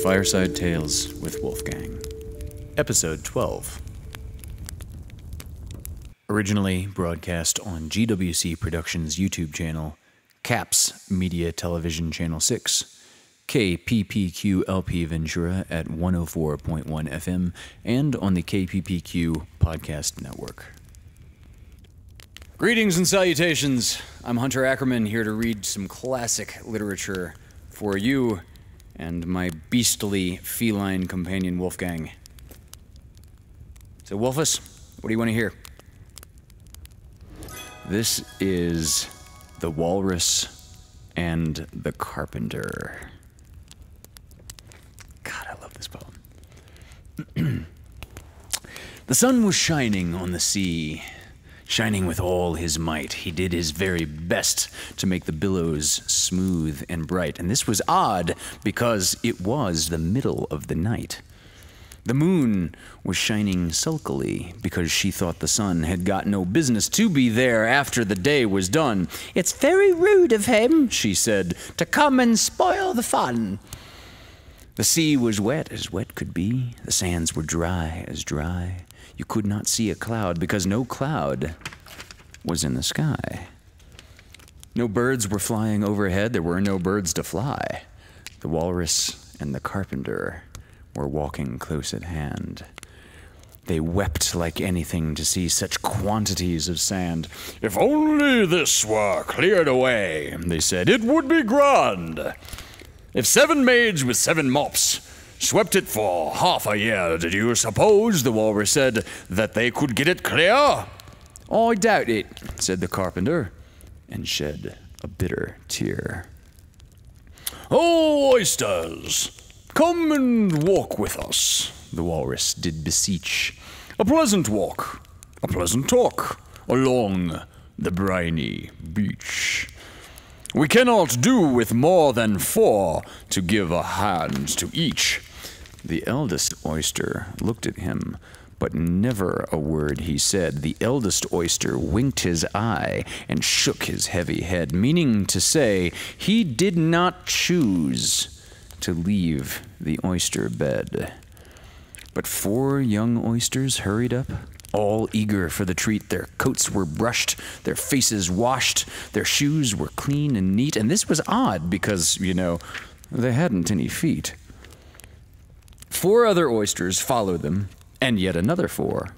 Fireside Tales with Wolfgang. Episode 12. Originally broadcast on GWC Productions YouTube channel, CAPS Media Television Channel 6, KPPQ LP Ventura at 104.1 FM, and on the KPPQ Podcast Network. Greetings and salutations. I'm Hunter Ackerman, here to read some classic literature for you and my beastly feline companion Wolfgang. So Wolfus, what do you want to hear? This is The Walrus and the Carpenter. God, I love this poem. The sun was shining on the sea. Shining with all his might, he did his very best to make the billows smooth and bright. And this was odd because it was the middle of the night. The moon was shining sulkily because she thought the sun had got no business to be there after the day was done. "It's very rude of him," she said, "to come and spoil the fun." The sea was wet as wet could be. The sands were dry as dry. You could not see a cloud because no cloud was in the sky. No birds were flying overhead. There were no birds to fly. The walrus and the carpenter were walking close at hand. They wept like anything to see such quantities of sand. "If only this were cleared away," they said, "it would be grand. If 7 maids with 7 mops swept it for half a year, did you suppose," the walrus said, "that they could get it clear?" "I doubt it," said the carpenter, and shed a bitter tear. "Oh, oysters, come and walk with us," the walrus did beseech. "A pleasant walk, a pleasant talk, along the briny beach. We cannot do with more than 4 to give a hand to each." The eldest oyster looked at him, but never a word he said. The eldest oyster winked his eye and shook his heavy head, meaning to say he did not choose to leave the oyster bed. But 4 young oysters hurried up, all eager for the treat. Their coats were brushed, their faces washed, their shoes were clean and neat, and this was odd because, they hadn't any feet. 4 other oysters followed them, and yet another 4.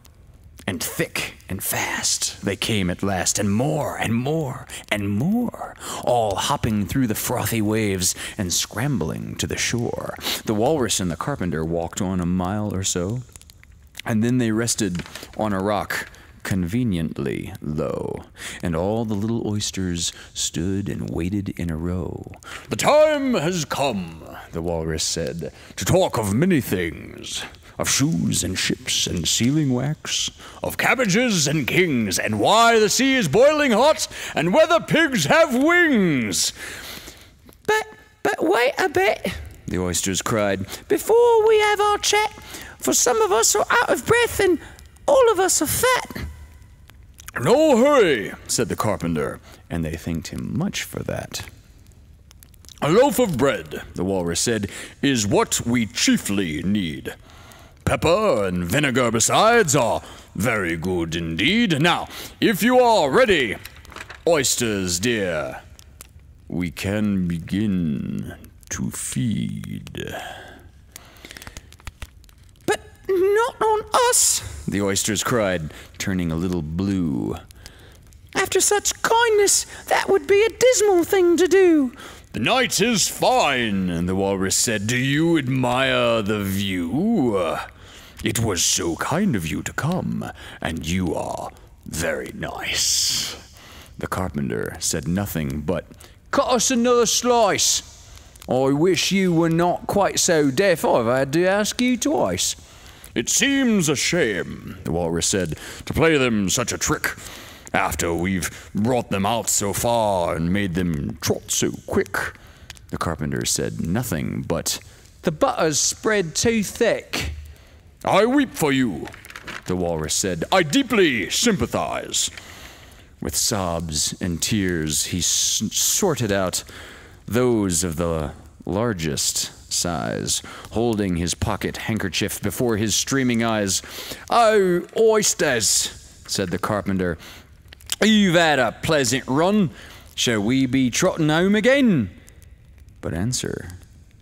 And thick and fast they came at last, and more and more and more, all hopping through the frothy waves and scrambling to the shore. The walrus and the carpenter walked on a mile or so, and then they rested on a rock conveniently low, and all the little oysters stood and waited in a row. "The time has come," the walrus said, "to talk of many things. Of shoes and ships and sealing wax, of cabbages and kings, and why the sea is boiling hot, and whether pigs have wings." But wait a bit," the oysters cried, "before we have our chat, for some of us are out of breath and all of us are fat." "No hurry," said the carpenter, and they thanked him much for that. "A loaf of bread," the walrus said, "is what we chiefly need. Pepper and vinegar besides are very good indeed. Now, if you are ready, oysters dear, we can begin to feed." "But not on us," the oysters cried, turning a little blue. "After such kindness, that would be a dismal thing to do." "The night is fine," the walrus said. "Do you admire the view? It was so kind of you to come, and you are very nice." The carpenter said nothing but, "Cut us another slice. I wish you were not quite so deaf I've had to ask you twice." "It seems a shame," the walrus said, "to play them such a trick, after we've brought them out so far and made them trot so quick." The carpenter said nothing but, "The butter's spread too thick." "I weep for you," the walrus said. "I deeply sympathize." With sobs and tears, he sorted out those of the largest sighs, holding his pocket handkerchief before his streaming eyes. "Oh, oysters," said the carpenter. "You've had a pleasant run. Shall we be trotting home again?" But answer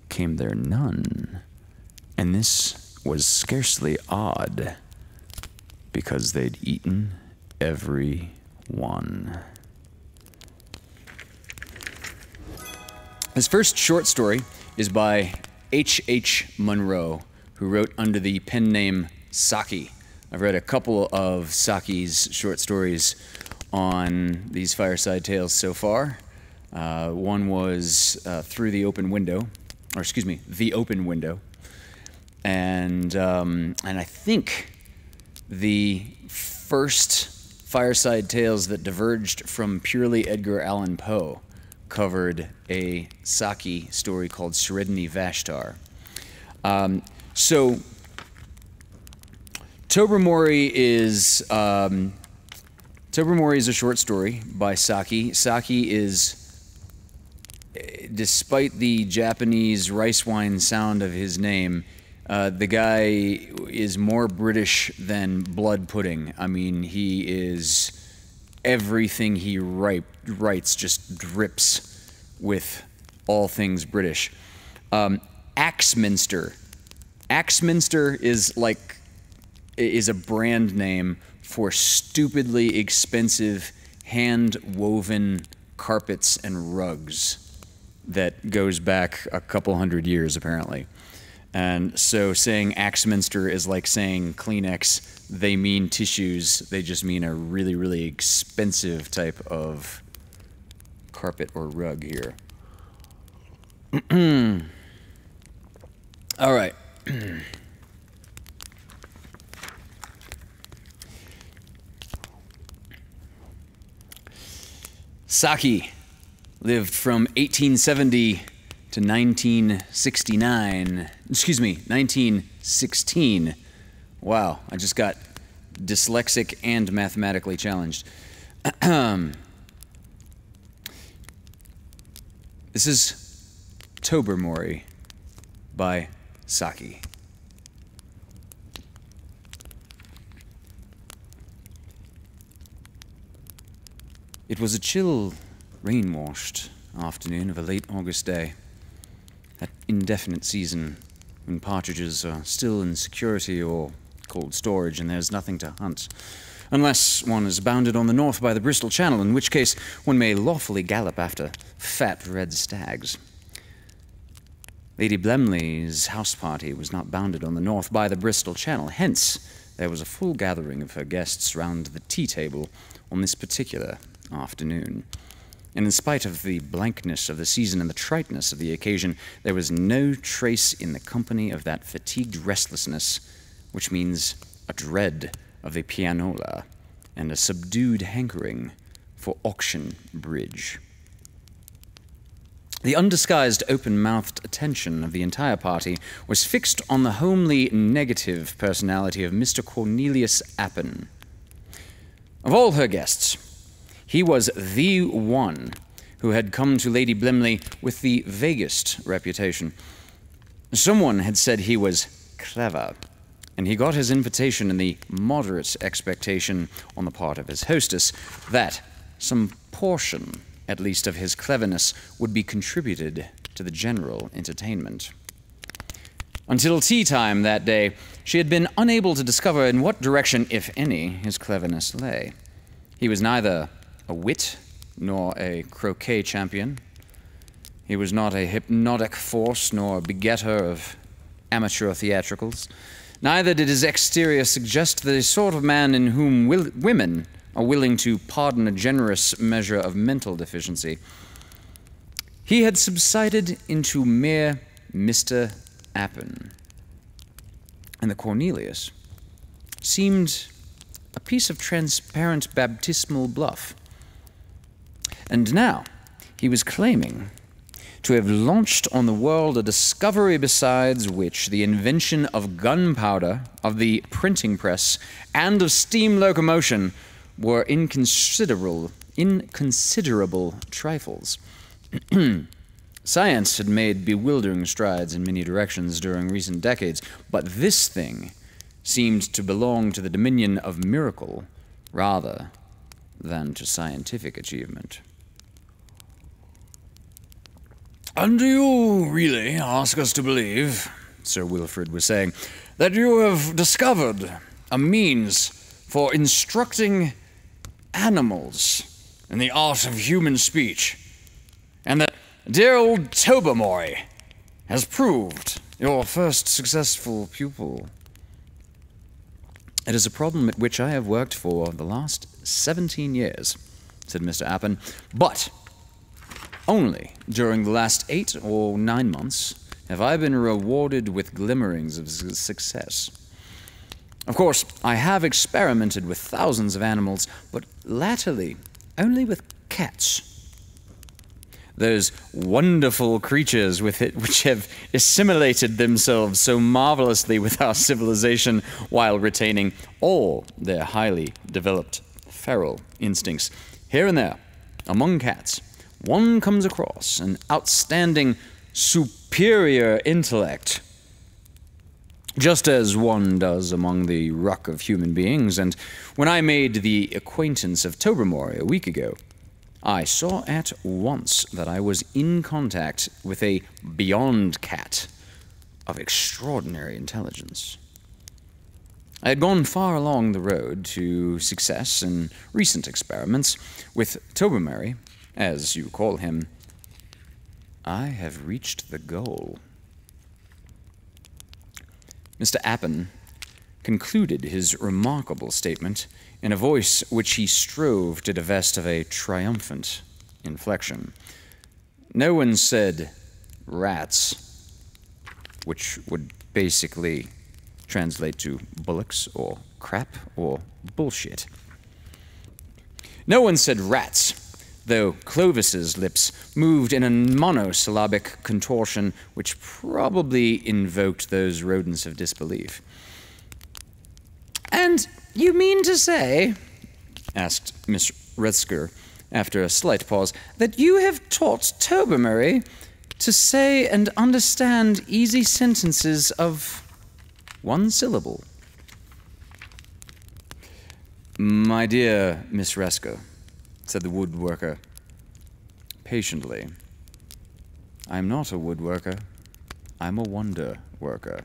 came there none, and this was scarcely odd, because they'd eaten every one. His first short story is by H.H. Munro, who wrote under the pen name Saki. I've read a couple of Saki's short stories on these Fireside Tales so far. One was Through the Open Window, or excuse me, The Open Window. And I think the first Fireside Tales that diverged from purely Edgar Allan Poe covered a Saki story called Sredni Vashtar. So Tobuumori is a short story by Saki. Saki is, despite the Japanese rice wine sound of his name, the guy is more British than blood pudding. I mean, he is, everything he writes just drips with all things British. Axminster. Axminster is a brand name for stupidly expensive hand-woven carpets and rugs that goes back a couple hundred years, apparently. And so saying Axminster is like saying Kleenex. They mean tissues. They just mean a really, really expensive type of carpet or rug here. All right. Saki lived from 1870 to 1969. Excuse me, 1916. Wow, I just got dyslexic and mathematically challenged. This is Tobuumori by Saki. It was a chill, rain-washed afternoon of a late August day, that indefinite season when partridges are still in security or cold storage and there's nothing to hunt, unless one is bounded on the north by the Bristol Channel, in which case one may lawfully gallop after fat red stags. Lady Blemley's house party was not bounded on the north by the Bristol Channel, hence there was a full gathering of her guests round the tea table on this particular afternoon. And in spite of the blankness of the season and the triteness of the occasion, there was no trace in the company of that fatigued restlessness, which means a dread of the pianola and a subdued hankering for auction bridge. The undisguised, open-mouthed attention of the entire party was fixed on the homely, negative personality of Mr. Cornelius Appin. Of all her guests, he was the one who had come to Lady Blemley with the vaguest reputation. Someone had said he was clever, and he got his invitation in the moderate expectation on the part of his hostess that some portion, at least, of his cleverness would be contributed to the general entertainment. Until tea time that day, she had been unable to discover in what direction, if any, his cleverness lay. He was neither a wit nor a croquet champion. He was not a hypnotic force nor a begetter of amateur theatricals. Neither did his exterior suggest the sort of man in whom women are willing to pardon a generous measure of mental deficiency. He had subsided into mere Mr. Appin, and the Cornelius seemed a piece of transparent baptismal bluff. And now he was claiming to have launched on the world a discovery besides which the invention of gunpowder, of the printing press, and of steam locomotion were inconsiderable trifles. Science had made bewildering strides in many directions during recent decades, but this thing seemed to belong to the dominion of miracle rather than to scientific achievement. "And do you really ask us to believe," Sir Wilfrid was saying, "that you have discovered a means for instructing animals in the art of human speech, and that dear old Tobuumori has proved your first successful pupil?" "It is a problem at which I have worked for the last 17 years, said Mr. Appin, "but only during the last 8 or 9 months have I been rewarded with glimmerings of success. Of course, I have experimented with thousands of animals, but latterly only with cats. Those wonderful creatures which have assimilated themselves so marvelously with our civilization while retaining all their highly developed feral instincts. Here and there, among cats, one comes across an outstanding, superior intellect, just as one does among the ruck of human beings, and when I made the acquaintance of Tobuumori a week ago, I saw at once that I was in contact with a beyond cat of extraordinary intelligence. I had gone far along the road to success in recent experiments with Tobuumori, as you call him. I have reached the goal." Mr. Appin concluded his remarkable statement in a voice which he strove to divest of a triumphant inflection. No one said rats, which would basically translate to bullocks or crap or bullshit. No one said rats, though Clovis's lips moved in a monosyllabic contortion which probably invoked those rodents of disbelief. "And you mean to say," asked Miss Retzker, after a slight pause, "that you have taught Tobuumori to say and understand easy sentences of one syllable?" "My dear Miss Retzker," said the woodworker patiently, "I'm not a woodworker. I'm a wonder worker.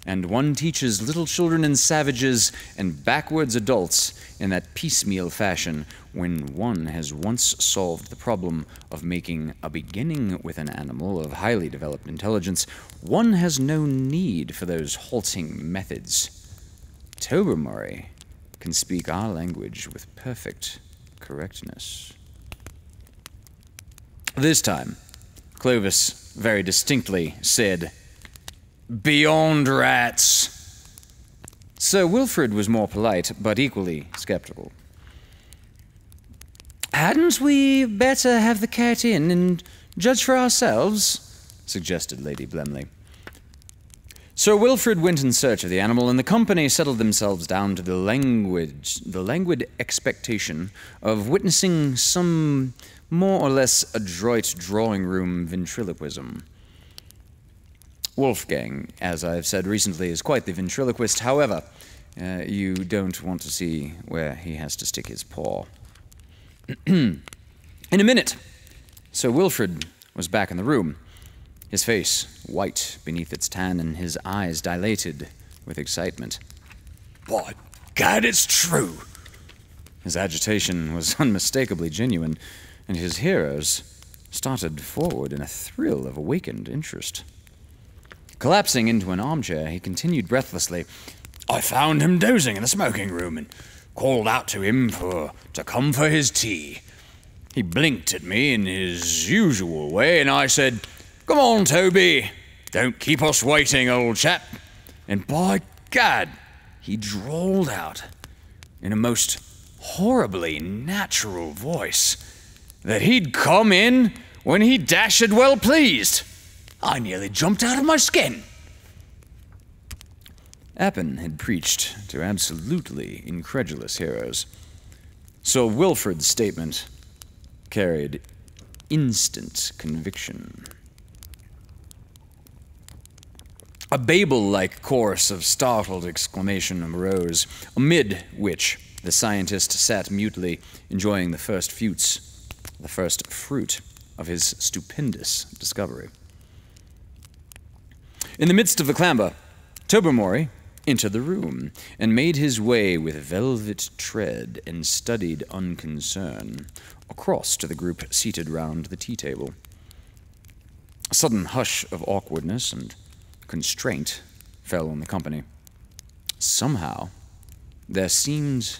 And one teaches little children and savages and backwards adults in that piecemeal fashion when one has once solved the problem of making a beginning with an animal of highly developed intelligence. One has no need for those halting methods. Tobuumori can speak our language with perfect correctness." This time, Clovis very distinctly said, "Beyond rats." Sir Wilfrid was more polite, but equally skeptical. "Hadn't we better have the cat in and judge for ourselves?" suggested Lady Blemley. Sir Wilfrid went in search of the animal, and the company settled themselves down to the languid expectation of witnessing some more or less adroit drawing-room ventriloquism. Wolfgang, as I've said recently, is quite the ventriloquist. However, you don't want to see where he has to stick his paw. In a minute, Sir Wilfrid was back in the room, his face white beneath its tan and his eyes dilated with excitement. "By Gad, it's true!" His agitation was unmistakably genuine, and his hearers started forward in a thrill of awakened interest. Collapsing into an armchair, he continued breathlessly, "I found him dozing in the smoking room and called out to him to come for his tea. He blinked at me in his usual way, and I said, 'Come on, Toby, don't keep us waiting, old chap.' And by Gad, he drawled out, in a most horribly natural voice, that he'd come in when he dashed well pleased. I nearly jumped out of my skin." Appin had preached to absolutely incredulous hearers. Sir Wilfrid's statement carried instant conviction. A Babel-like chorus of startled exclamation arose, amid which the scientist sat mutely enjoying the first fruit of his stupendous discovery. In the midst of the clamor, Tobuumori entered the room and made his way with velvet tread and studied unconcern across to the group seated round the tea table. A sudden hush of awkwardness and constraint fell on the company. Somehow, there seemed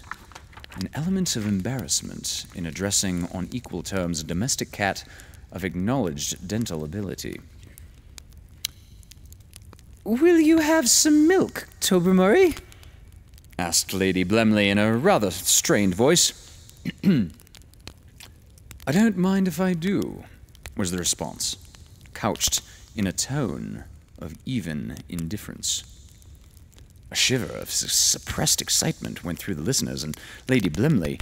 an element of embarrassment in addressing on equal terms a domestic cat of acknowledged dental ability. "Will you have some milk, Tobuumori?" asked Lady Blemley in a rather strained voice. "I don't mind if I do," was the response, couched in a tone of even indifference. A shiver of suppressed excitement went through the listeners, and Lady Blemley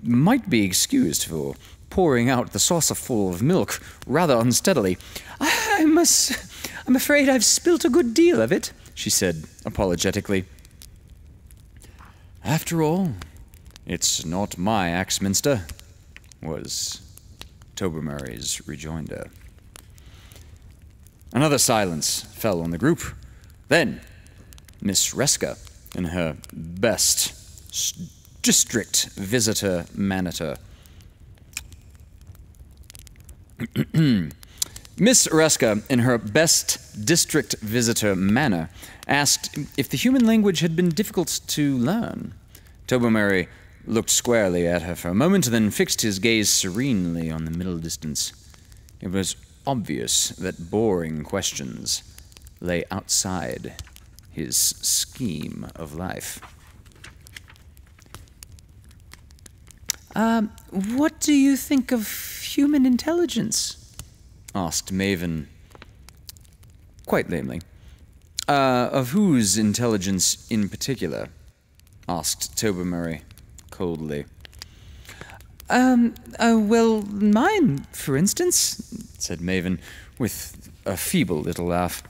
might be excused for pouring out the saucerful of milk rather unsteadily. I'm afraid I've spilt a good deal of it," she said apologetically. "After all, it's not my Axminster," was Tobuumori's rejoinder. Another silence fell on the group. Then Miss Reska, in her best district visitor manner, Miss Reska, in her best district visitor manner, asked if the human language had been difficult to learn. Tobuumori looked squarely at her for a moment, then fixed his gaze serenely on the middle distance. It was obvious that boring questions lay outside his scheme of life. What do you think of human intelligence?" asked Maven, quite lamely. Of whose intelligence in particular?" asked Tobuumori coldly. Well, mine, for instance," said Maven, with a feeble little laugh.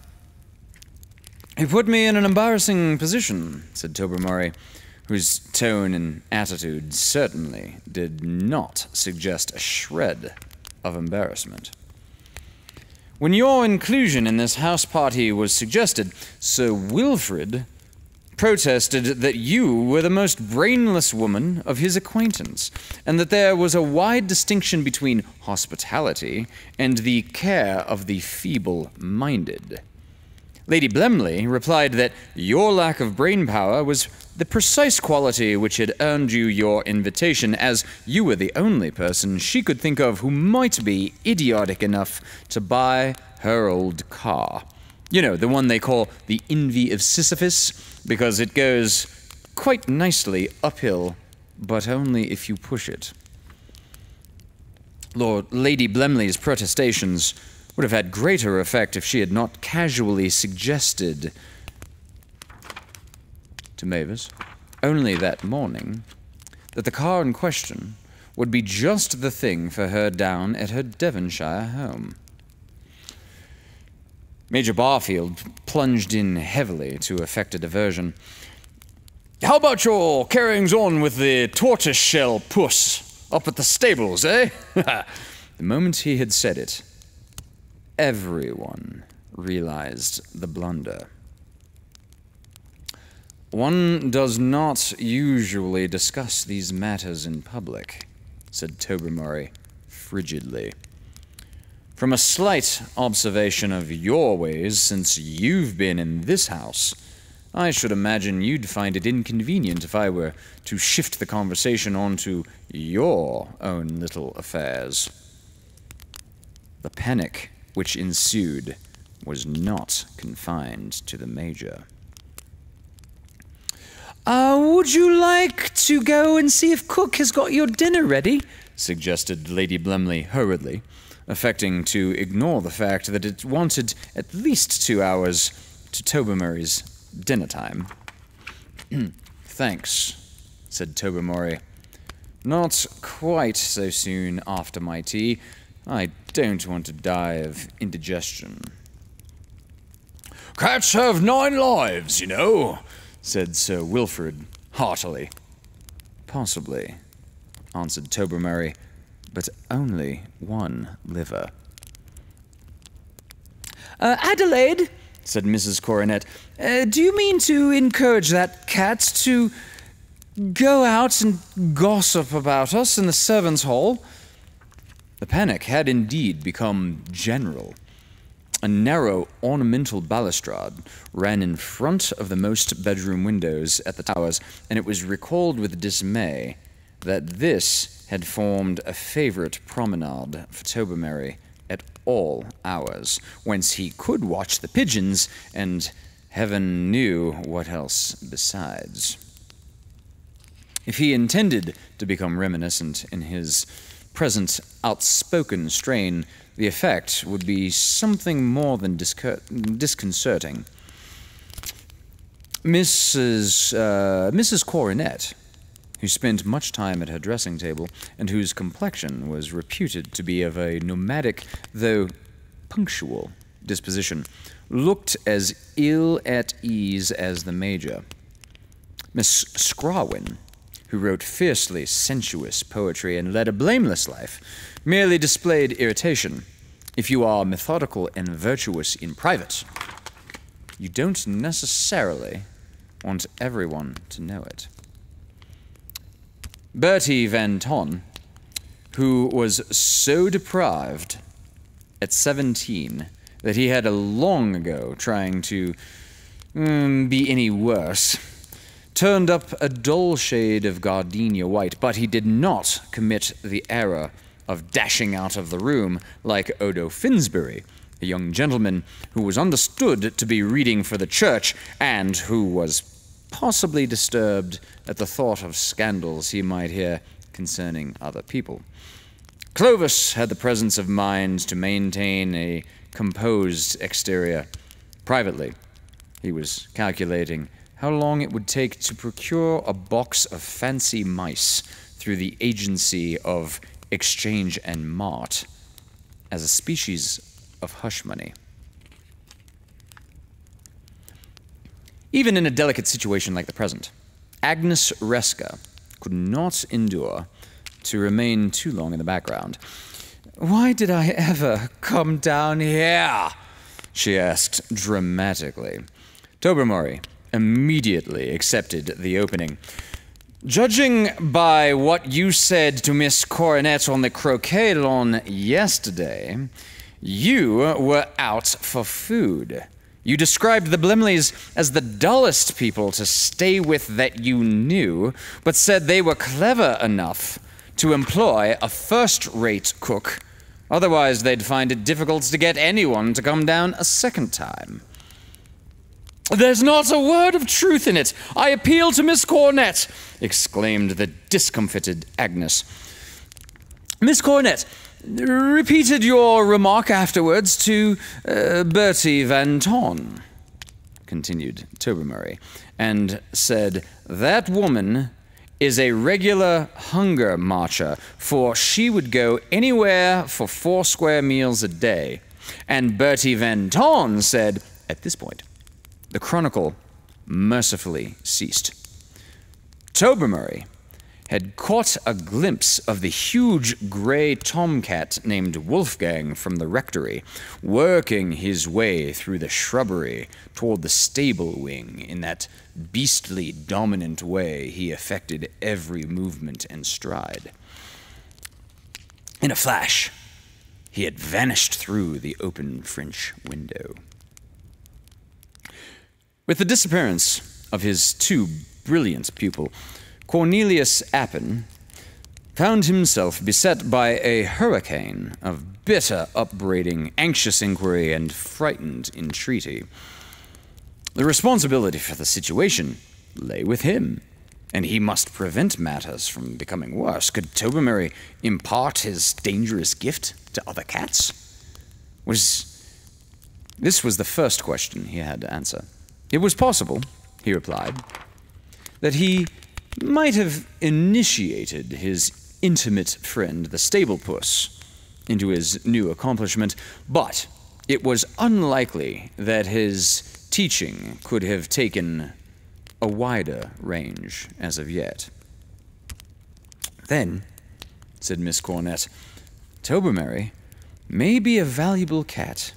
"You put me in an embarrassing position," said Tobuumori, whose tone and attitude certainly did not suggest a shred of embarrassment. "When your inclusion in this house party was suggested, Sir Wilfrid protested that you were the most brainless woman of his acquaintance, and that there was a wide distinction between hospitality and the care of the feeble-minded. Lady Blemley replied that your lack of brain power was the precise quality which had earned you your invitation, as you were the only person she could think of who might be idiotic enough to buy her old car. You know, the one they call the Envy of Sisyphus, because it goes quite nicely uphill, but only if you push it." Lady Blemley's protestations would have had greater effect if she had not casually suggested to Mavis, only that morning, that the car in question would be just the thing for her down at her Devonshire home. Major Barfield plunged in heavily to effect a diversion. "How about your carryings-on with the tortoise-shell puss up at the stables, eh?" The moment he had said it, everyone realized the blunder. "One does not usually discuss these matters in public," said Tobuumori frigidly. "From a slight observation of your ways since you've been in this house, I should imagine you'd find it inconvenient if I were to shift the conversation onto your own little affairs." The panic which ensued was not confined to the Major. Would you like to go and see if Cook has got your dinner ready?" suggested Lady Blemley hurriedly, affecting to ignore the fact that it wanted at least 2 hours to Tobuumori's dinner time. "Thanks," said Tobuumori. "Not quite so soon after my tea. I don't want to die of indigestion. Cats have 9 lives, you know, said Sir Wilfrid heartily. Possibly, answered Tobuumori, but only 1 liver. Adelaide, said Mrs. Coronet, do you mean to encourage that cat to go out and gossip about us in the servants' hall? The panic had indeed become general. A narrow ornamental balustrade ran in front of the most bedroom windows at the towers, and it was recalled with dismay that this had formed a favorite promenade for Tobuumori at all hours, whence he could watch the pigeons and heaven knew what else besides. If he intended to become reminiscent in his present outspoken strain, the effect would be something more than disconcerting. Mrs. Coronet, who spent much time at her dressing table, and whose complexion was reputed to be of a nomadic, though punctual, disposition, looked as ill at ease as the Major. Miss Scrawwyn, who wrote fiercely sensuous poetry and led a blameless life, merely displayed irritation. If you are methodical and virtuous in private, you don't necessarily want everyone to know it. Bertie Van Ton, who was so deprived at 17 that he had long ago trying to be any worse, turned up a dull shade of gardenia white, but he did not commit the error of dashing out of the room like Odo Finsbury, a young gentleman who was understood to be reading for the church and who was possibly disturbed at the thought of scandals he might hear concerning other people. Clovis had the presence of mind to maintain a composed exterior. Privately, he was calculating how long it would take to procure a box of fancy mice through the agency of Exchange and Mart as a species of hush money. Even in a delicate situation like the present, Agnes Reska could not endure to remain too long in the background. "Why did I ever come down here?" she asked dramatically. Tobuumori immediately accepted the opening. "Judging by what you said to Miss Coronet on the croquet lawn yesterday, you were out for food. You described the Blimleys as the dullest people to stay with that you knew, but said they were clever enough to employ a first-rate cook. Otherwise, they'd find it difficult to get anyone to come down a second time." "There's not a word of truth in it. I appeal to Miss Coronet," exclaimed the discomfited Agnes. Miss Coronet repeated your remark afterwards to Bertie Van Ton, continued Tobuumori, and said, "That woman is a regular hunger marcher, for she would go anywhere for 4 square meals a day." And Bertie Van Ton said, at this point, the chronicle mercifully ceased. Tobuumori had caught a glimpse of the huge grey tomcat named Wolfgang from the rectory, working his way through the shrubbery toward the stable wing in that beastly dominant way he affected every movement and stride. In a flash, he had vanished through the open French window. With the disappearance of his too brilliant pupil, Cornelius Appin found himself beset by a hurricane of bitter upbraiding, anxious inquiry, and frightened entreaty. The responsibility for the situation lay with him, and he must prevent matters from becoming worse. Could Tobuumori impart his dangerous gift to other cats? This was the first question he had to answer. It was possible, he replied, that he might have initiated his intimate friend, the stable puss, into his new accomplishment, but it was unlikely that his teaching could have taken a wider range as of yet. "Then," said Miss Cornett, "Tobuumori may be a valuable cat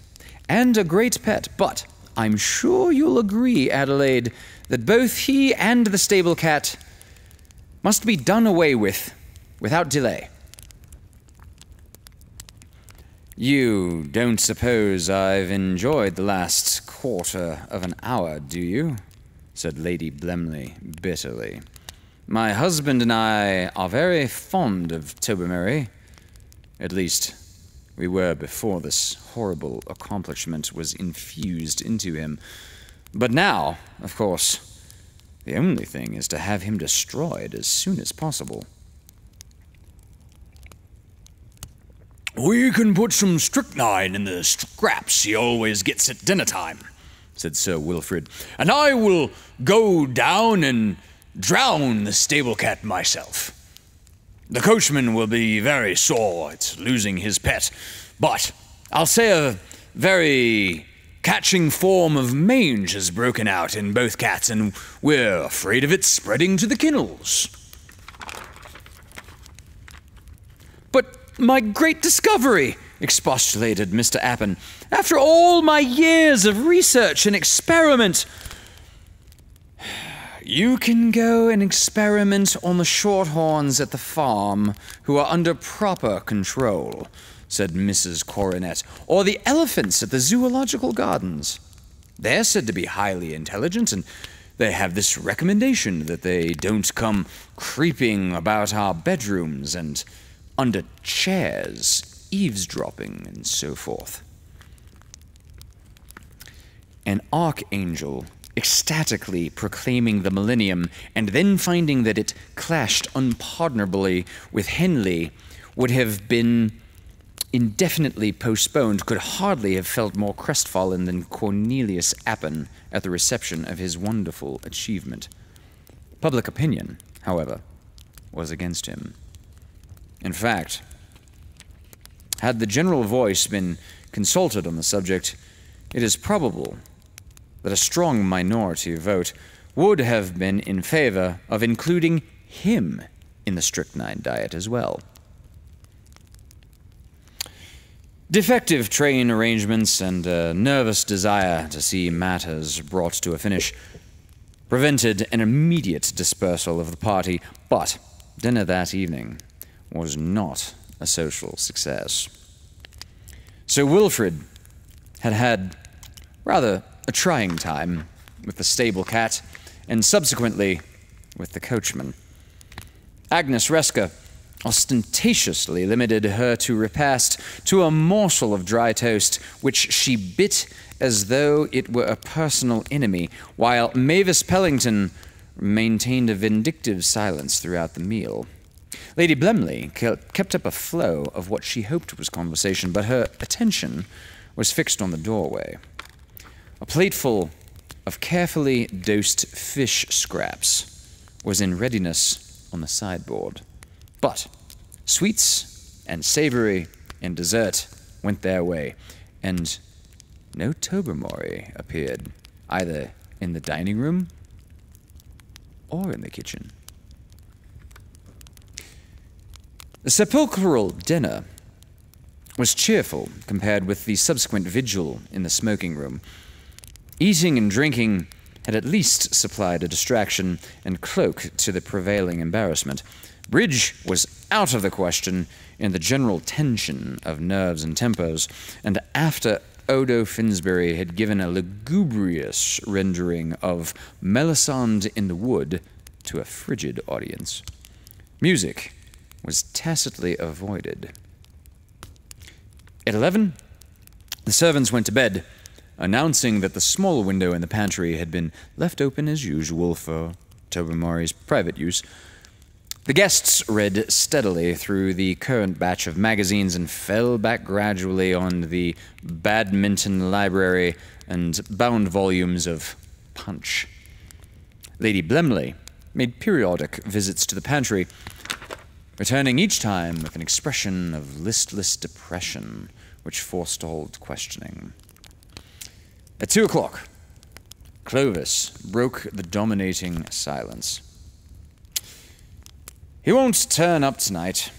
and a great pet, but I'm sure you'll agree, Adelaide, that both he and the stable cat must be done away with without delay." "You don't suppose I've enjoyed the last quarter of an hour, do you?" said Lady Blemley bitterly. "My husband and I are very fond of Tobuumori. At least, we were before this horrible accomplishment was infused into him. But now, of course, the only thing is to have him destroyed as soon as possible." "We can put some strychnine in the scraps he always gets at dinner time," said Sir Wilfrid, "and I will go down and drown the stable cat myself. The coachman will be very sore at losing his pet, but I'll say a very catching form of mange has broken out in both cats, and we're afraid of it spreading to the kennels." "But my great discovery," expostulated Mr. Appin. "After all my years of research and experiment—" "You can go and experiment on the shorthorns at the farm who are under proper control," said Mrs. Coronet, "or the elephants at the zoological gardens. They're said to be highly intelligent, and they have this recommendation that they don't come creeping about our bedrooms and under chairs, eavesdropping, and so forth." An archangel ecstatically proclaiming the millennium and then finding that it clashed unpardonably with Henley would have been indefinitely postponed could hardly have felt more crestfallen than Cornelius Appin at the reception of his wonderful achievement. Public opinion, however, was against him. In fact, had the general voice been consulted on the subject, it is probable that a strong minority vote would have been in favor of including him in the strychnine diet as well. Defective train arrangements and a nervous desire to see matters brought to a finish prevented an immediate dispersal of the party, but dinner that evening was not a social success. Sir Wilfrid had had rather a trying time with the stable cat, and subsequently with the coachman. Agnes Resker ostentatiously limited her to repast to a morsel of dry toast, which she bit as though it were a personal enemy, while Mavis Pellington maintained a vindictive silence throughout the meal. Lady Blemley kept up a flow of what she hoped was conversation, but her attention was fixed on the doorway. A plateful of carefully dosed fish scraps was in readiness on the sideboard. But sweets and savory and dessert went their way, and no Tobuumori appeared, either in the dining room or in the kitchen. The sepulchral dinner was cheerful compared with the subsequent vigil in the smoking room. Eating and drinking had at least supplied a distraction and cloak to the prevailing embarrassment. Bridge was out of the question in the general tension of nerves and tempers, and after Odo Finsbury had given a lugubrious rendering of Melisande in the Wood to a frigid audience, music was tacitly avoided. At 11, the servants went to bed, announcing that the small window in the pantry had been left open as usual for Tobuumori's private use. The guests read steadily through the current batch of magazines and fell back gradually on the badminton library and bound volumes of Punch. Lady Blemley made periodic visits to the pantry, returning each time with an expression of listless depression which forestalled questioning. At 2 o'clock, Clovis broke the dominating silence. "He won't turn up tonight.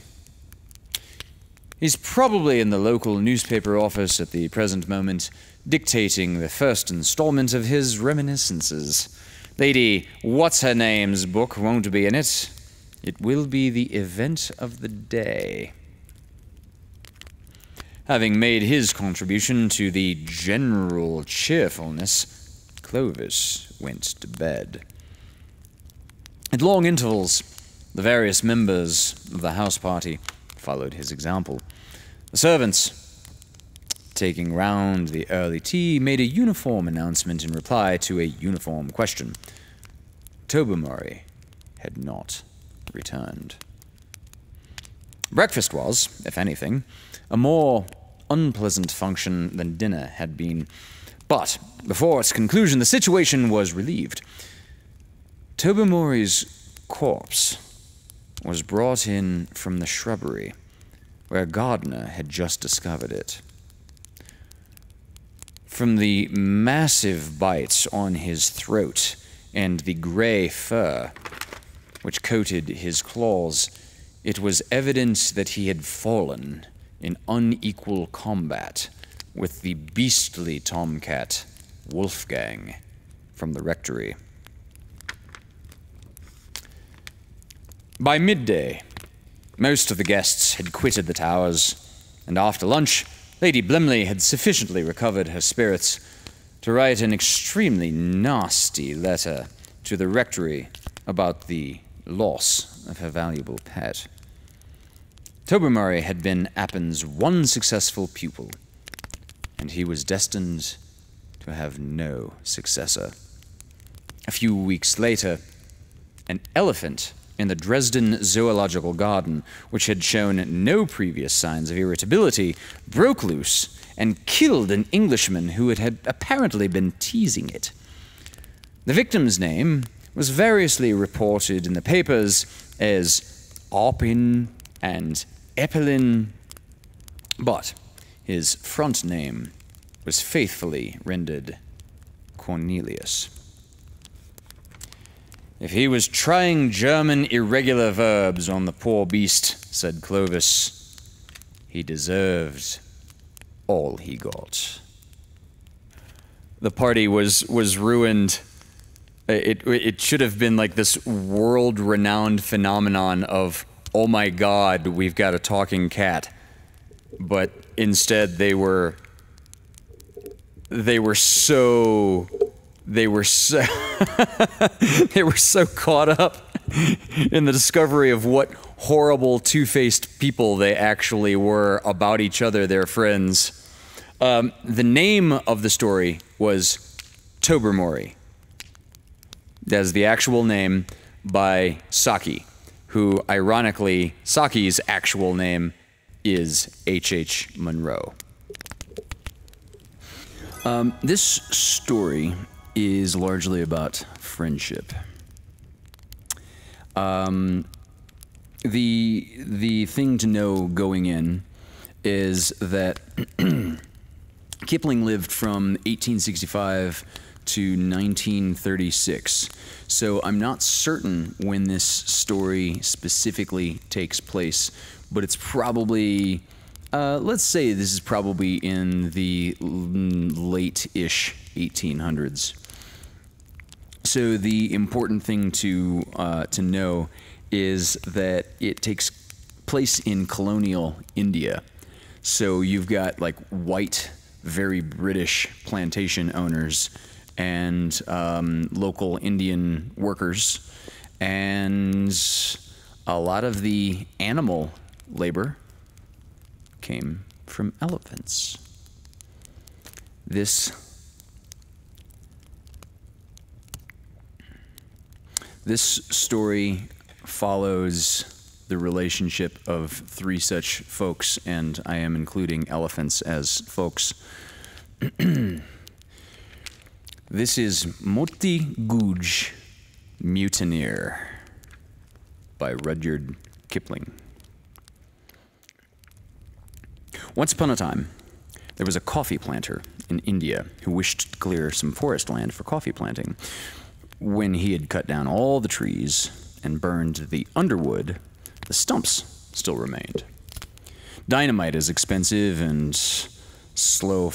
He's probably in the local newspaper office at the present moment, dictating the first installment of his reminiscences. Lady What's-Her-Name's book won't be in it. It will be the event of the day." Having made his contribution to the general cheerfulness, Clovis went to bed. At long intervals, the various members of the house party followed his example. The servants, taking round the early tea, made a uniform announcement in reply to a uniform question. Tobuumori had not returned. Breakfast was, if anything, a more unpleasant function than dinner had been, but before its conclusion the situation was relieved. Tobuumori's corpse was brought in from the shrubbery, where a gardener had just discovered it. From the massive bites on his throat and the gray fur which coated his claws, it was evident that he had fallen in unequal combat with the beastly tomcat Wolfgang from the rectory. By midday, most of the guests had quitted the towers, and after lunch, Lady Blimley had sufficiently recovered her spirits to write an extremely nasty letter to the rectory about the loss of her valuable pet. Tobuumori had been Appin's one successful pupil, and he was destined to have no successor. A few weeks later, an elephant in the Dresden Zoological Garden, which had shown no previous signs of irritability, broke loose and killed an Englishman who had apparently been teasing it. The victim's name was variously reported in the papers as Appin and Eppelin, but his front name was faithfully rendered Cornelius. "If he was trying German irregular verbs on the poor beast," said Clovis, "he deserved all he got." The party was ruined. It should have been like this world-renowned phenomenon of, oh my god, we've got a talking cat. But instead they were so they were so caught up in the discovery of what horrible two-faced people they actually were about each other, their friends. The name of the story was Tobuumori. That's the actual name by Saki, who, ironically, Saki's actual name is H.H. Munro. This story is largely about friendship. The thing to know going in is that Kipling lived from 1865 to 1936, so I'm not certain when this story specifically takes place, but it's probably, let's say this is probably in the late-ish 1800s. So the important thing to know is that it takes place in colonial India. So you've got like white, very British plantation owners and local Indian workers, and a lot of the animal labor came from elephants. This story follows the relationship of three such folks, and I am including elephants as folks. This is Motte, Gouge, Mountaineer by Rudyard Kipling. Once upon a time, there was a coffee planter in India who wished to clear some forest land for coffee planting. When he had cut down all the trees and burned the underwood, the stumps still remained. Dynamite is expensive and slow.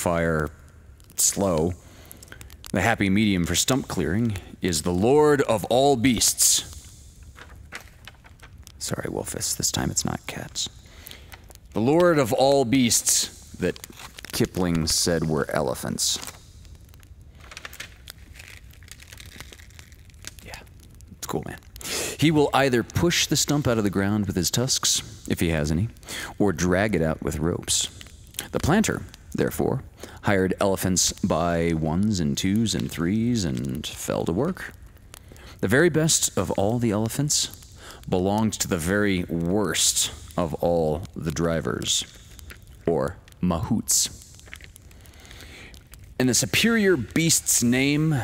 The happy medium for stump clearing is the Lord of all beasts. Sorry, Wolfus, this time it's not cats. The Lord of all beasts that Kipling said were elephants. Yeah, it's cool, man. He will either push the stump out of the ground with his tusks, if he has any, or drag it out with ropes. The planter, therefore, hired elephants by ones and twos and threes and fell to work. The very best of all the elephants belonged to the very worst of all the drivers, or mahouts. And the superior beast's name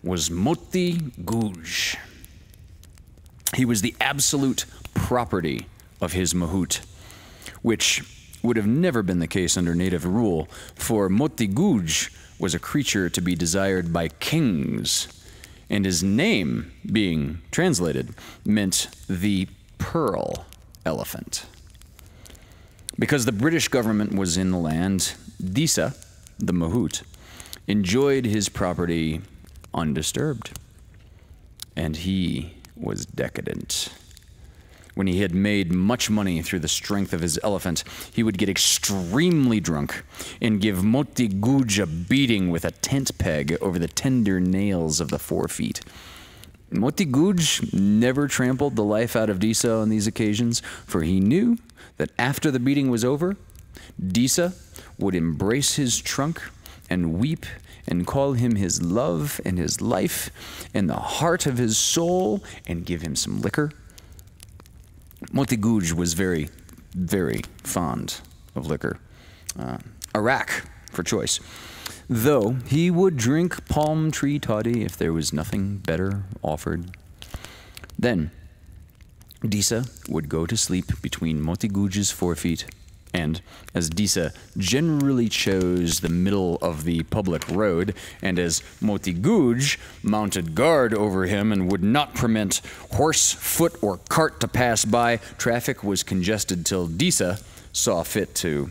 was Motte Gouge. He was the absolute property of his mahout, which would have never been the case under native rule, for Motte Gouge was a creature to be desired by kings, and his name, being translated, meant the pearl elephant. Because the British government was in the land, Disa, the mahout, enjoyed his property undisturbed, and he was decadent. When he had made much money through the strength of his elephant, he would get extremely drunk and give Motte Gouge a beating with a tent peg over the tender nails of the forefeet. Motte Gouge never trampled the life out of Disa on these occasions, for he knew that after the beating was over, Disa would embrace his trunk and weep and call him his love and his life and the heart of his soul and give him some liquor. Motte Gouge was very, very fond of liquor. Arak, for choice. Though he would drink palm tree toddy if there was nothing better offered. Then, Disa would go to sleep between Motte Gouge's forefeet, and as Disa generally chose the middle of the public road, and as Motte Gouge mounted guard over him and would not permit horse, foot, or cart to pass by, traffic was congested till Disa saw fit to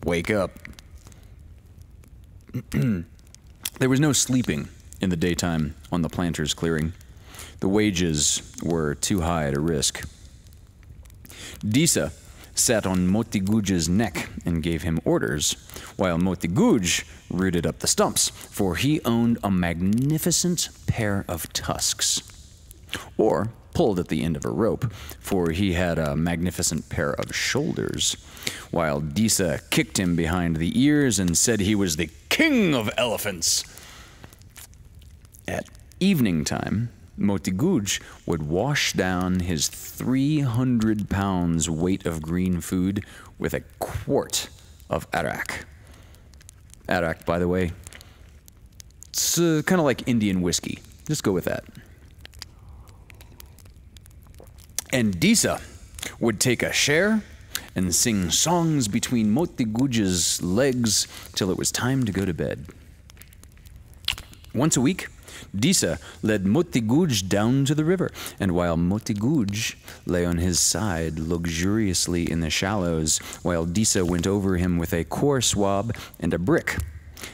wake up. There was no sleeping in the daytime on the planter's clearing. The wages were too high to risk. Disa sat on Motte Gouge's neck and gave him orders, while Motte Gouge rooted up the stumps, for he owned a magnificent pair of tusks, or pulled at the end of a rope, for he had a magnificent pair of shoulders, while Disa kicked him behind the ears and said he was the king of elephants. At evening time, Motte Gouge would wash down his 300 pounds weight of green food with a quart of arak. Arak, by the way, it's kind of like Indian whiskey. Just go with that. And Disa would take a share and sing songs between Motte Gouge's legs till it was time to go to bed. Once a week, Disa led Motte Gouge down to the river, and while Motte Gouge lay on his side luxuriously in the shallows, while Disa went over him with a core swab and a brick.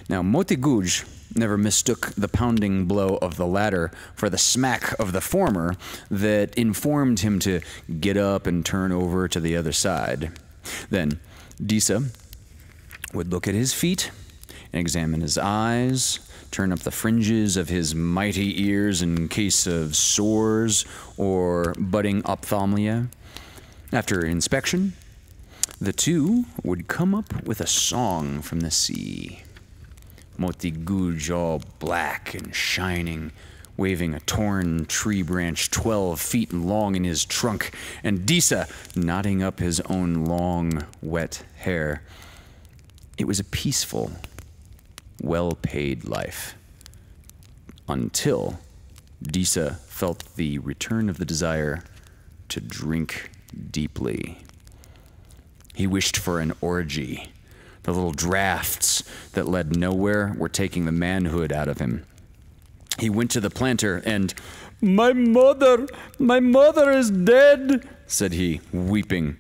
Now, Motte Gouge never mistook the pounding blow of the latter for the smack of the former that informed him to get up and turn over to the other side. Then Disa would look at his feet and examine his eyes, turn up the fringes of his mighty ears in case of sores or budding ophthalmia. After inspection, the two would come up with a song from the sea. Motte Gouge, all black and shining, waving a torn tree branch 12 feet long in his trunk, and Disa knotting up his own long, wet hair. It was a peaceful, well-paid life, until Disa felt the return of the desire to drink deeply. He wished for an orgy. The little drafts that led nowhere were taking the manhood out of him. He went to the planter and, my mother is dead, said he, weeping.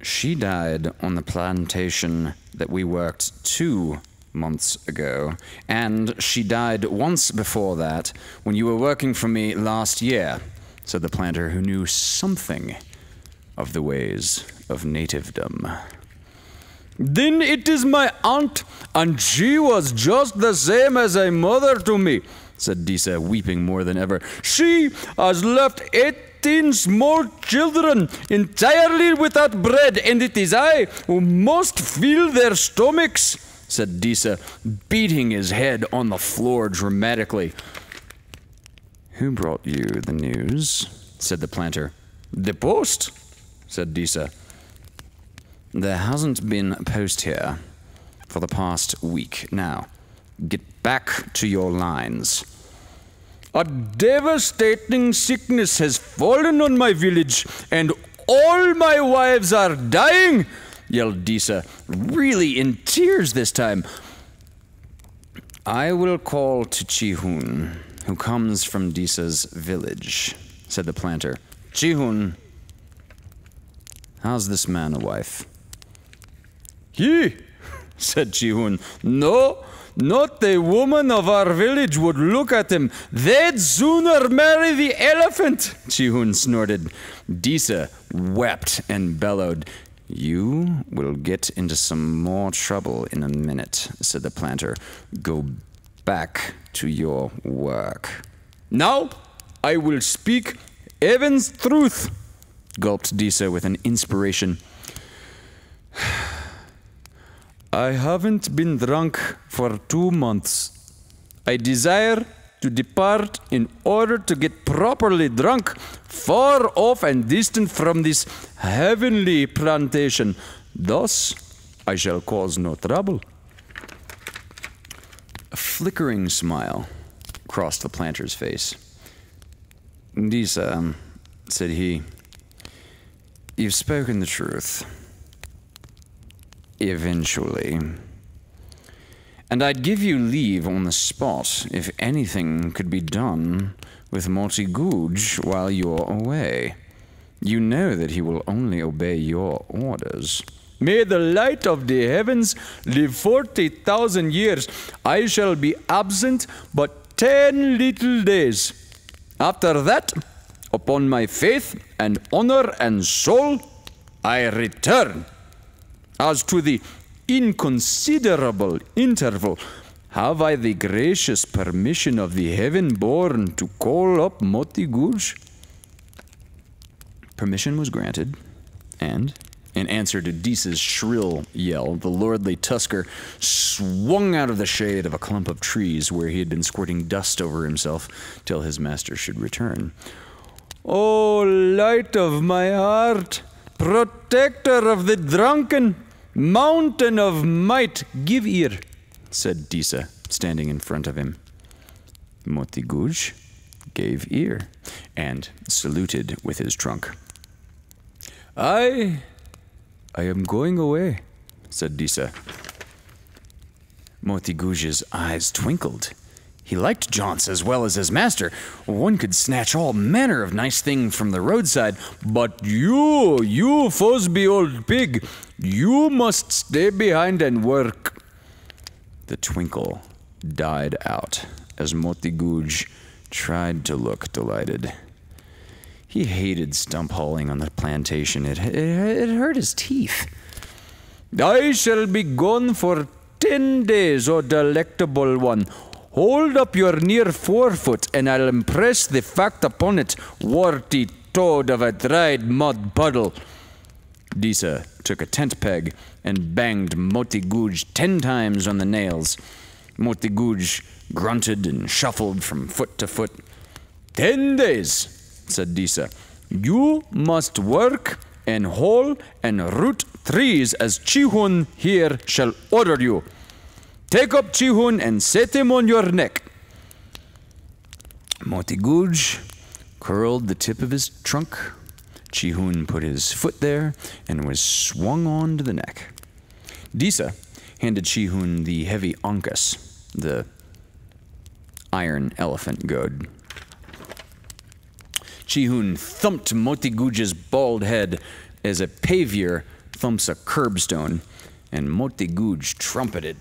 She died on the plantation that we worked 2 months ago, and she died once before that when you were working for me last year, said the planter, who knew something of the ways of nativedom. Then it is my aunt, and she was just the same as a mother to me, said Disa, weeping more than ever. She has left 18 small children entirely without bread, and it is I who must fill their stomachs, said Disa, beating his head on the floor dramatically. Who brought you the news? Said the planter. The post, said Disa. There hasn't been a post here for the past week. Now, get back to your lines. A devastating sickness has fallen on my village, and all my wives are dying, yelled Disa, really in tears this time. I will call to Chihun, who comes from Disa's village, said the planter. Chihun, how's this man a wife? He, said Chihun. No, not a woman of our village would look at him. They'd sooner marry the elephant, Chihun snorted. Disa wept and bellowed. You will get into some more trouble in a minute, said the planter. Go back to your work. Now I will speak heaven's truth, gulped Disa with an inspiration. I haven't been drunk for 2 months. I desire to depart in order to get properly drunk, far off and distant from this heavenly plantation. Thus, I shall cause no trouble. A flickering smile crossed the planter's face. Disa, said he, you've spoken the truth. Eventually. And I'd give you leave on the spot if anything could be done with Motte Gouge while you're away. You know that he will only obey your orders. May the light of the heavens live 40,000 years. I shall be absent but 10 little days. After that, upon my faith and honor and soul, I return. As to the inconsiderable interval, have I the gracious permission of the heaven-born to call up Motte Gouge? Permission was granted, and, in answer to Disa's shrill yell, the lordly tusker swung out of the shade of a clump of trees where he had been squirting dust over himself till his master should return. O light of my heart, protector of the drunken, mountain of might, give ear, said Disa, standing in front of him. Motte Gouge gave ear and saluted with his trunk. I am going away, said Disa. Motte Gouge's eyes twinkled. He liked jaunts as well as his master. One could snatch all manner of nice things from the roadside, but you Fosby old pig, you must stay behind and work. The twinkle died out as Motte Gouge tried to look delighted. He hated stump hauling on the plantation. It hurt his teeth. I shall be gone for 10 days, O delectable one. Hold up your near forefoot, and I'll impress the fact upon it, warty toad of a dried mud puddle. Disa took a tent peg and banged Motte Gouge 10 times on the nails. Motte Gouge grunted and shuffled from foot to foot. 10 days, said Disa. You must work and haul and root trees as Chihun here shall order you. Take up Chihun and set him on your neck. Motte Gouge curled the tip of his trunk, Chi-Hoon put his foot there and was swung on to the neck. Disa handed Chi-Hoon the heavy ankus, the iron elephant goad. Chi-Hoon thumped Motte Gouge's bald head as a pavior thumps a curbstone, and Motte Gouge trumpeted.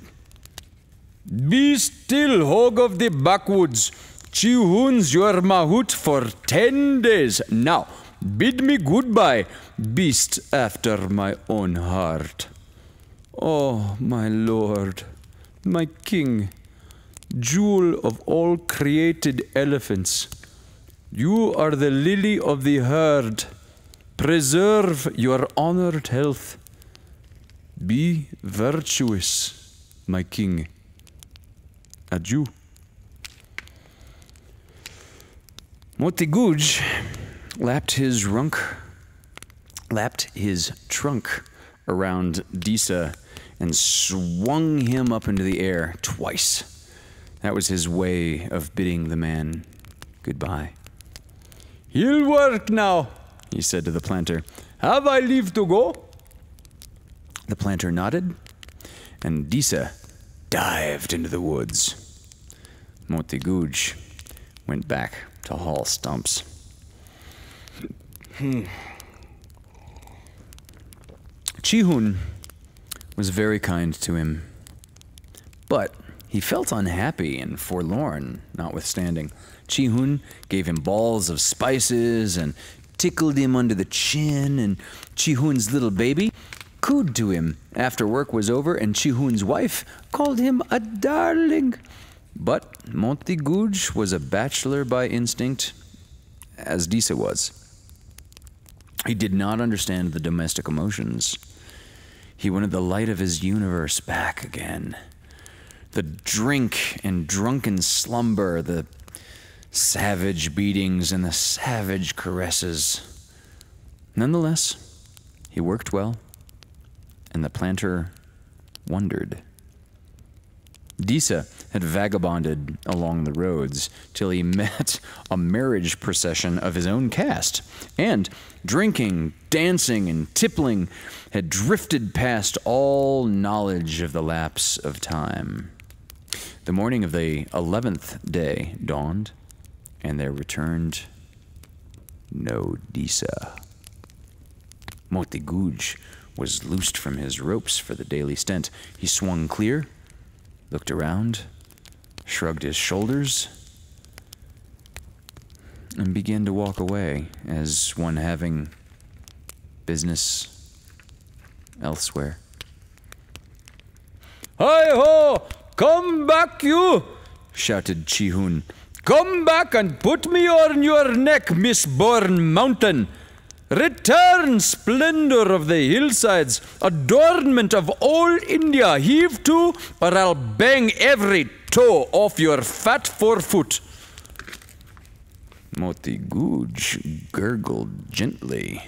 "Be still, hog of the backwoods. Chi-Hoon's your mahout for 10 days. Now, bid me goodbye, beast after my own heart." "Oh, my lord, my king, jewel of all created elephants, you are the lily of the herd. Preserve your honored health. Be virtuous, my king. Adieu." Motte Gouge lapped his trunk around Disa and swung him up into the air twice. That was his way of bidding the man goodbye. "He'll work now," he said to the planter. "Have I leave to go?" The planter nodded, and Disa dived into the woods. Motte Gouge went back to haul stumps. Chi-Hoon was very kind to him, but he felt unhappy and forlorn, notwithstanding. Chi-Hoon gave him balls of spices and tickled him under the chin, and Chi-Hoon's little baby cooed to him after work was over, and Chi-Hoon's wife called him a darling. But Motte Gouge was a bachelor by instinct, as Disa was. He did not understand the domestic emotions. He wanted the light of his universe back again. The drink and drunken slumber, the savage beatings and the savage caresses. Nonetheless, he worked well, and the planter wondered. Disa had vagabonded along the roads till he met a marriage procession of his own caste, and drinking, dancing, and tippling had drifted past all knowledge of the lapse of time. The morning of the 11th day dawned, and there returned no Disa. Motte Gouge was loosed from his ropes for the daily stent. He swung clear, looked around, shrugged his shoulders, and began to walk away as one having business elsewhere. "Hi-ho! Come back, you!" shouted Chi-Hoon. "Come back and put me on your neck, misborn mountain! Return, splendor of the hillsides, adornment of all India, heave to, or I'll bang every toe off your fat forefoot." Motte Gouge gurgled gently,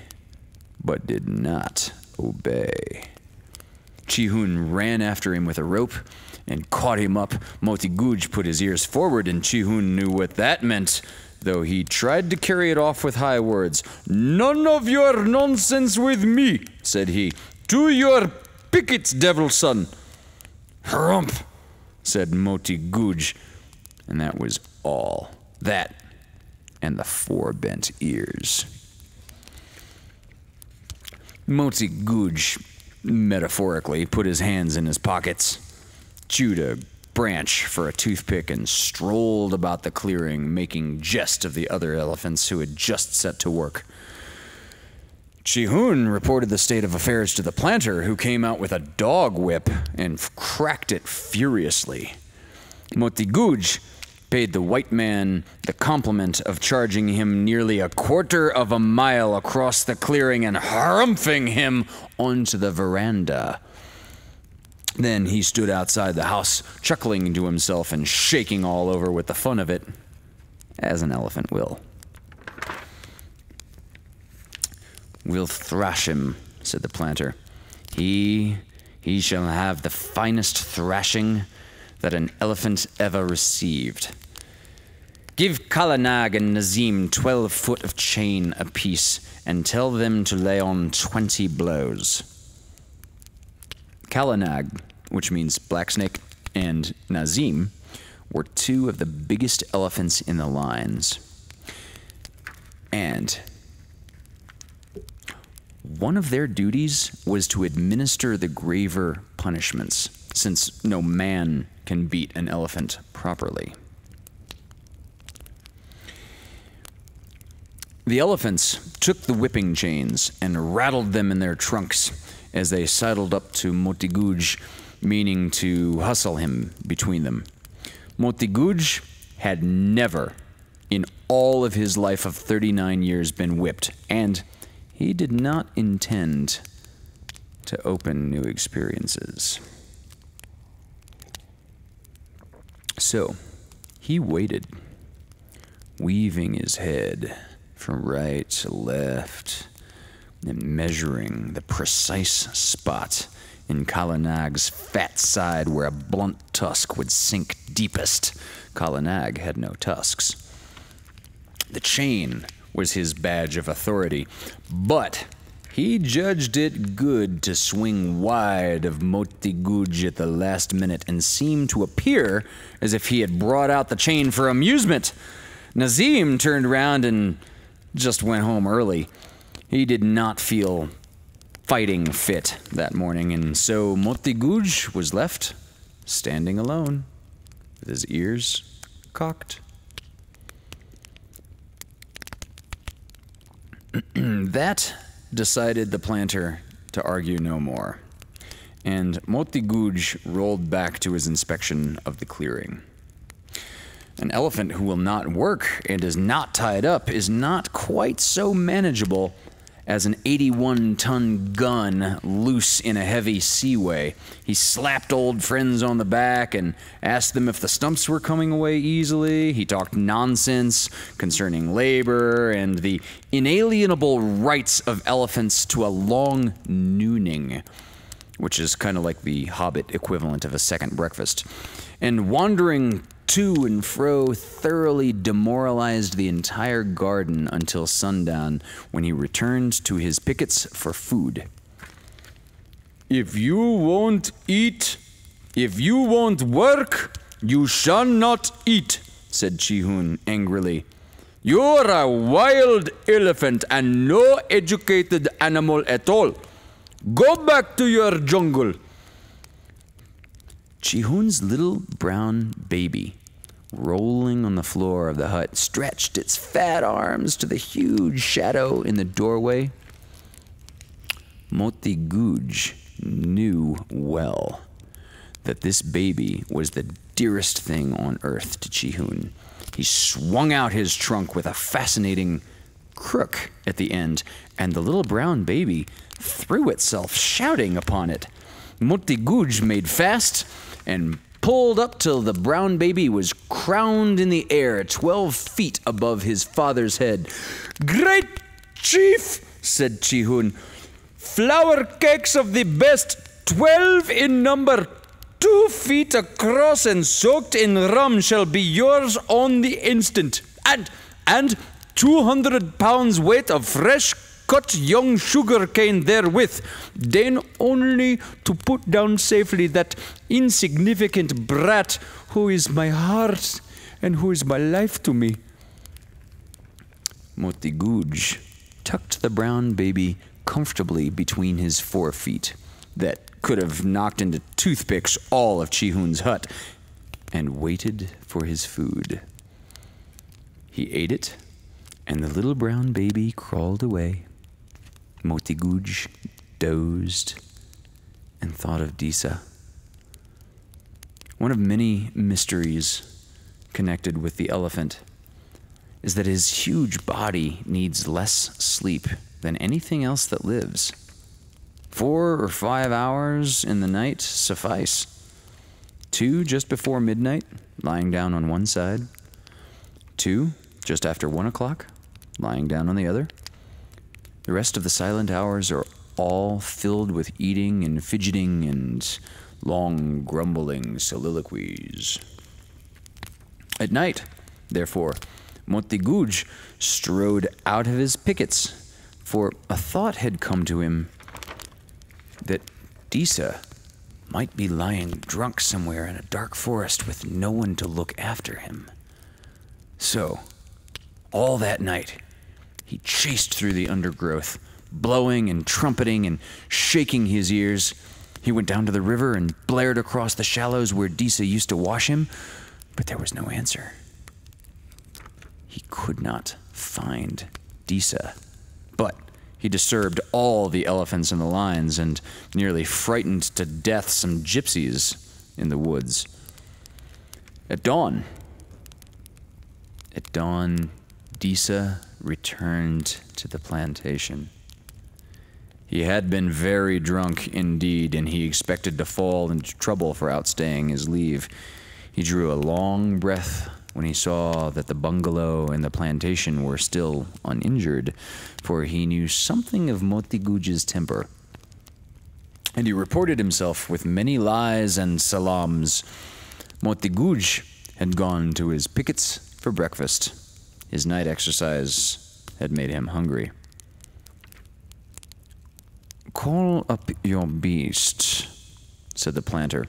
but did not obey. Chi-Hoon ran after him with a rope and caught him up. Motte Gouge put his ears forward, and Chi-Hoon knew what that meant, though he tried to carry it off with high words. "None of your nonsense with me," said he. "To your pickets, devil son." "Hrump," said Motte Gouge, and that was all. That and the 4 bent ears. Motte Gouge, metaphorically, put his hands in his pockets, chewed a branch for a toothpick, and strolled about the clearing, making jest of the other elephants who had just set to work. Chi-Hoon reported the state of affairs to the planter, who came out with a dog whip and cracked it furiously. Motte Gouge paid the white man the compliment of charging him nearly a quarter of a mile across the clearing and harumphing him onto the veranda. Then he stood outside the house, chuckling to himself and shaking all over with the fun of it, as an elephant will. "We'll thrash him," said the planter. He shall have the finest thrashing that an elephant ever received. Give Kalanag and Nazim 12 foot of chain apiece, and tell them to lay on 20 blows. Kalanag, which means black snake, and Nazim were two of the biggest elephants in the lines. And one of their duties was to administer the graver punishments, since no man can beat an elephant properly. The elephants took the whipping chains and rattled them in their trunks as they sidled up to Motte Gouge, meaning to hustle him between them. Motte Gouge had never, in all of his life of 39 years, been whipped, and he did not intend to open new experiences. So, he waited, weaving his head from right to left, and measuring the precise spot in Kalanag's fat side where a blunt tusk would sink deepest. Kalanag had no tusks. The chain was his badge of authority, but he judged it good to swing wide of Motte Gouge at the last minute and seemed to appear as if he had brought out the chain for amusement. Nazim turned around and just went home early. He did not feel fighting fit that morning, and so Motte Gouge was left standing alone with his ears cocked. That decided the planter to argue no more, and Motte Gouge rolled back to his inspection of the clearing. An elephant who will not work and is not tied up is not quite so manageable as an 81-ton gun loose in a heavy seaway. He slapped old friends on the back and asked them if the stumps were coming away easily. He talked nonsense concerning labor and the inalienable rights of elephants to a long nooning, which is kind of like the Hobbit equivalent of a second breakfast. And wandering to and fro thoroughly demoralized the entire garden until sundown, when he returned to his pickets for food. If you won't eat, if you won't work, you shall not eat, said Chihun angrily. You're a wild elephant and no educated animal at all. Go back to your jungle. Chihun's little brown baby, rolling on the floor of the hut, stretched its fat arms to the huge shadow in the doorway. Motte Gouge knew well that this baby was the dearest thing on earth to Chihun. He swung out his trunk with a fascinating crook at the end, and the little brown baby threw itself shouting upon it. Motte Gouge made fast and pulled up till the brown baby was crowned in the air 12 feet above his father's head. Great chief, said Chihun. Flour cakes of the best, 12 in number, 2 feet across and soaked in rum shall be yours on the instant. And 200 pounds weight of fresh cut young sugar cane therewith, then only to put down safely that insignificant brat who is my heart and who is my life to me. Motte Gouge tucked the brown baby comfortably between his 4 feet that could have knocked into toothpicks all of Chihun's hut, and waited for his food. He ate it, and the little brown baby crawled away. Motte Gouge dozed and thought of Disa. One of many mysteries connected with the elephant is that his huge body needs less sleep than anything else that lives. 4 or 5 hours in the night suffice. 2 just before midnight, lying down on one side. 2 just after 1 o'clock, lying down on the other. The rest of the silent hours are all filled with eating and fidgeting and long grumbling soliloquies. At night, Therefore, Motte Gouge strode out of his pickets, for a thought had come to him that Disa might be lying drunk somewhere in a dark forest with no one to look after him. So, all that night, he chased through the undergrowth, blowing and trumpeting and shaking his ears. He went down to the river and blared across the shallows where Disa used to wash him, but there was no answer. He could not find Disa, but he disturbed all the elephants in the lines and nearly frightened to death some gypsies in the woods. At dawn, Disa returned to the plantation. He had been very drunk indeed, and he expected to fall into trouble for outstaying his leave. He drew a long breath when he saw that the bungalow and the plantation were still uninjured, for he knew something of Motte Gouge's temper. And he reported himself with many lies and salams. Motte Gouge had gone to his pickets for breakfast. His night exercise had made him hungry. "Call up your beast," said the planter.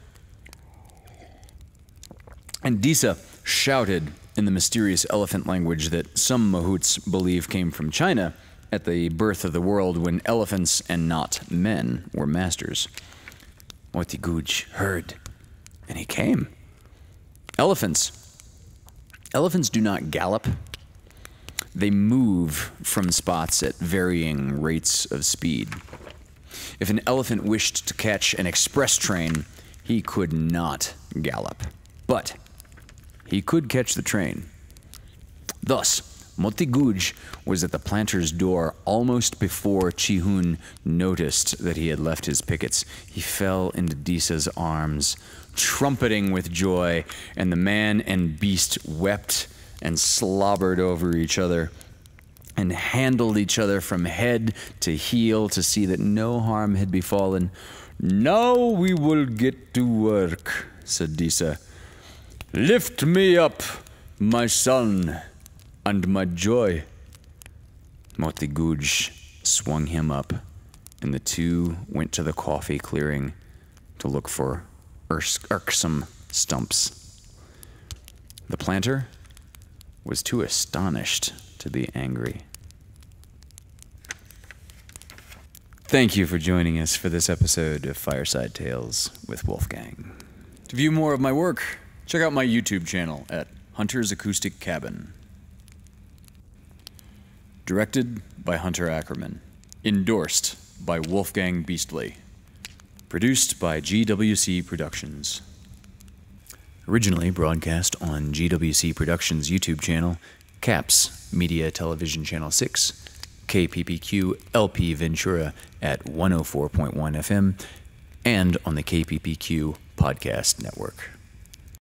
And Disa shouted in the mysterious elephant language that some mahouts believe came from China at the birth of the world when elephants and not men were masters. Motte Gouge heard, and he came. Elephants do not gallop. They move from spots at varying rates of speed. If an elephant wished to catch an express train, he could not gallop. But he could catch the train. Thus, Motte Gouge was at the planter's door almost before Chihun noticed that he had left his pickets. He fell into Disa's arms, trumpeting with joy, and the man and beast wept and slobbered over each other and handled each other from head to heel to see that no harm had befallen. "Now we will get to work," said Disa. "Lift me up, my son, and my joy." Motte Gouge swung him up, and the two went to the coffee clearing to look for irksome stumps. The planter was too astonished to be angry. Thank you for joining us for this episode of Fireside Tales with Wolfgang. To view more of my work, check out my YouTube channel at Hunter's Acoustic Cabin. Directed by Hunter Ackerman. Endorsed by Wolfgang Beastly. Produced by GWC Productions. Originally broadcast on GWC Productions' YouTube channel, CAPS Media Television Channel 6, KPPQ LP Ventura at 104.1 FM, and on the KPPQ Podcast Network.